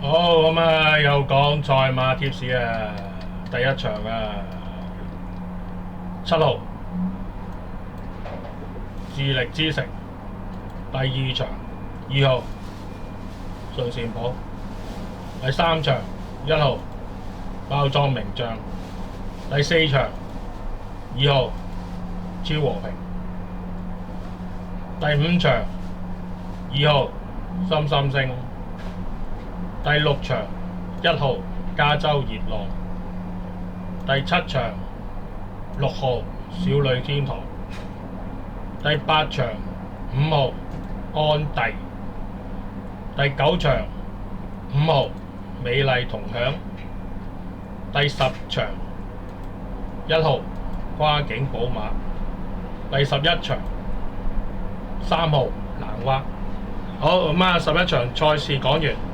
好咁啊，又講賽馬貼士啊，第一場啊，7號智力之城，第二場2號順善堡，第三場1號包裝名將，第四場2號超和平，第五場2號心心星。第六場1號加州熱浪，第七場6號小女天堂，第八場5號安帝，第九場5號美麗同享，第10場1號跨境寶馬，第11場3號蘭娃。好咁啊，11場賽事講完。